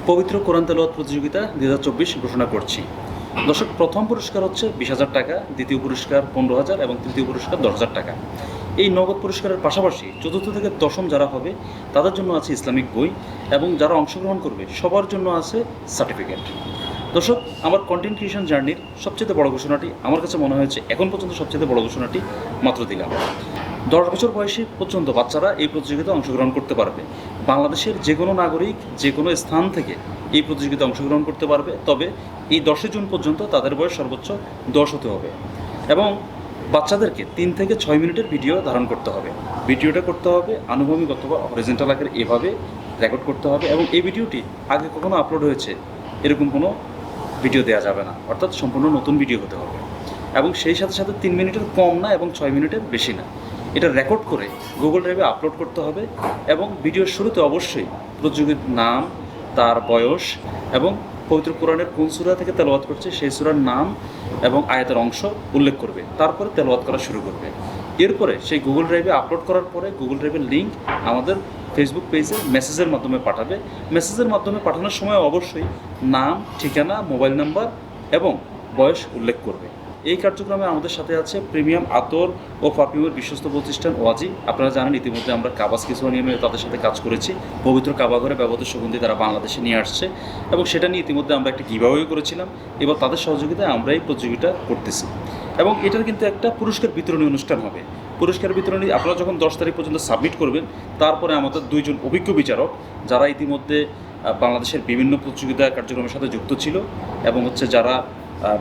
পবিত্র কোরআন তেলাওয়াত প্রতিযোগিতা 2024 ঘোষণা করছি। দর্শক, প্রথম পুরস্কার হচ্ছে 20,000 টাকা, দ্বিতীয় পুরস্কার 15,000 এবং তৃতীয় পুরস্কার 10,000 টাকা। এই নগদ পুরস্কারের পাশাপাশি চতুর্থ থেকে দশম যারা হবে তাদের জন্য আছে ইসলামিক বই এবং যারা অংশগ্রহণ করবে সবার জন্য আছে সার্টিফিকেট। দর্শক, আমার কন্টেন্ট ক্রিয়েশন জার্নির সবচেয়ে বড় ঘোষণাটি আমার কাছে মনে হয়েছে এখন পর্যন্ত সবচেয়ে বড় ঘোষণাটি মাত্র দিলাম। 10 বছর বয়সী পর্যন্ত বাচ্চারা এই প্রতিযোগিতায় অংশগ্রহণ করতে পারবে। বাংলাদেশের যে কোনো নাগরিক যে কোনো স্থান থেকে এই প্রতিযোগিতায় অংশগ্রহণ করতে পারবে, তবে এই 10 জুন পর্যন্ত তাদের বয়স সর্বোচ্চ 10 হতে হবে এবং বাচ্চাদেরকে 3 থেকে 6 মিনিটের ভিডিও ধারণ করতে হবে। ভিডিওটা করতে হবে আনুভূমিক অথবা হরিজেন্টাল আকারে এভাবে রেকর্ড করতে হবে এবং এই ভিডিওটি আগে কখনো আপলোড হয়েছে এরকম কোনো ভিডিও দেওয়া যাবে না, অর্থাৎ সম্পূর্ণ নতুন ভিডিও হতে হবে এবং সেই সাথে সাথে 3 মিনিটের কম না এবং 6 মিনিটের বেশি না। এটা রেকর্ড করে গুগল ড্রাইভে আপলোড করতে হবে এবং ভিডিওর শুরুতে অবশ্যই প্রতিযোগীর নাম, তার বয়স এবং পবিত্র কোরআনের কোন সূরা থেকে তেলাওয়াত করছে সেই সূরার নাম এবং আয়াতের অংশ উল্লেখ করবে, তারপরে তেলাওয়াত করা শুরু করবে। এরপরে সেই গুগল ড্রাইভে আপলোড করার পরে গুগল ড্রাইভের লিঙ্ক আমাদের ফেসবুক পেজে মেসেজের মাধ্যমে পাঠাবে। মেসেজের মাধ্যমে পাঠানোর সময় অবশ্যই নাম, ঠিকানা, মোবাইল নাম্বার এবং বয়স উল্লেখ করবে। এই কার্যক্রমে আমাদের সাথে আছে প্রিমিয়াম আতর ও পারফিউমের বিশ্বস্ত প্রতিষ্ঠান ওয়াজি। আপনারা জানেন ইতিমধ্যে আমরা কাবাস কিসওয়া নিয়ে তাদের সাথে কাজ করেছি। পবিত্র কাবা ঘরে ব্যবহৃত সুগন্ধি তারা বাংলাদেশে নিয়ে আসছে এবং সেটা নিয়ে ইতিমধ্যে আমরা একটা গিভঅ্যাওয়ে করেছিলাম। এবার তাদের সহযোগিতায় আমরা এই প্রতিযোগিতা করতেছি এবং এটার কিন্তু একটা পুরস্কার বিতরণী অনুষ্ঠান হবে। পুরস্কার বিতরণী আপনারা যখন 10 তারিখ পর্যন্ত সাবমিট করবেন, তারপরে আমাদের 2 জন অভিজ্ঞ বিচারক যারা ইতিমধ্যে বাংলাদেশের বিভিন্ন প্রতিযোগিতা কার্যক্রমের সাথে যুক্ত ছিল এবং যারা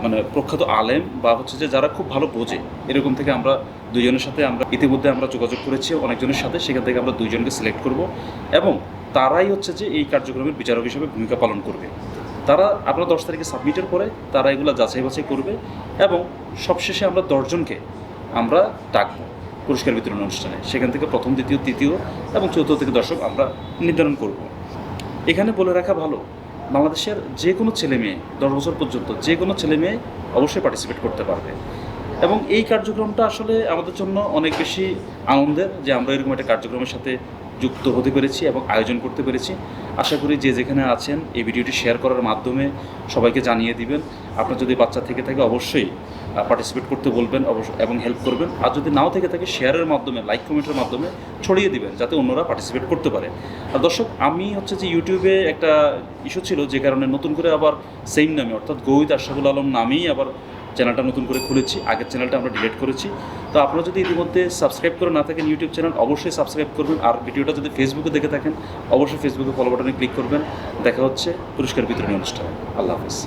মানে প্রখ্যাত আলেম বা যে যারা খুব ভালো বোঝে, এরকম থেকে আমরা 2 জনের সাথে ইতিমধ্যে আমরা যোগাযোগ করেছি অনেকজনের সাথে। সেখান থেকে আমরা 2 জনকে সিলেক্ট করব এবং তারাই যে এই কার্যক্রমের বিচারক হিসেবে ভূমিকা পালন করবে। তারা আপনারা 10 তারিখে সাবমিটের পরে তারা এগুলো যাচাই বাছাই করবে এবং সবশেষে আমরা 10 জনকে আমরা ডাকবো পুরস্কার বিতরণ অনুষ্ঠানে। সেখান থেকে প্রথম, দ্বিতীয়, তৃতীয় এবং চতুর্থ থেকে দর্শক আমরা নির্ধারণ করব। এখানে বলে রাখা ভালো, বাংলাদেশের যে কোনো ছেলে মেয়ে 10 বছর পর্যন্ত যে কোনো ছেলে মেয়ে অবশ্যই পার্টিসিপেট করতে পারবে এবং এই কার্যক্রমটা আসলে আমাদের জন্য অনেক বেশি আনন্দের যে আমরা এরকম একটা কার্যক্রমের সাথে যুক্ত হতে পেরেছি এবং আয়োজন করতে পেরেছি। আশা করি যে যেখানে আছেন এই ভিডিওটি শেয়ার করার মাধ্যমে সবাইকে জানিয়ে দিবেন। আপনার যদি বাচ্চা থেকে থাকে অবশ্যই পার্টিসিপেট করতে বলবেন এবং হেল্প করবেন, আর যদি নাও থেকে থাকে শেয়ারের মাধ্যমে, লাইক কমেন্টের মাধ্যমে ছড়িয়ে দিবেন যাতে অন্যরা পার্টিসিপেট করতে পারে। আর দর্শক, আমি যে ইউটিউবে একটা ইস্যু ছিল যে কারণে নতুন করে আবার সেম নামে অর্থাৎ গৌহিত আশরাফুল আলম নামেই আবার চ্যানেলটা নতুন করে খুলেছি। আগের চ্যানেলটা আমরা ডিলিট করেছি। তো আপনারা যদি ইতিমধ্যে সাবস্ক্রাইব করে না থাকেন ইউটিউব চ্যানেল, অবশ্যই সাবস্ক্রাইব করবেন। আর ভিডিওটা যদি ফেসবুকে দেখে থাকেন অবশ্যই ফেসবুকে ফলো বাটনে ক্লিক করবেন। দেখা হচ্ছে পুরস্কার বিতরণী অনুষ্ঠানে। আল্লাহ হাফেজ।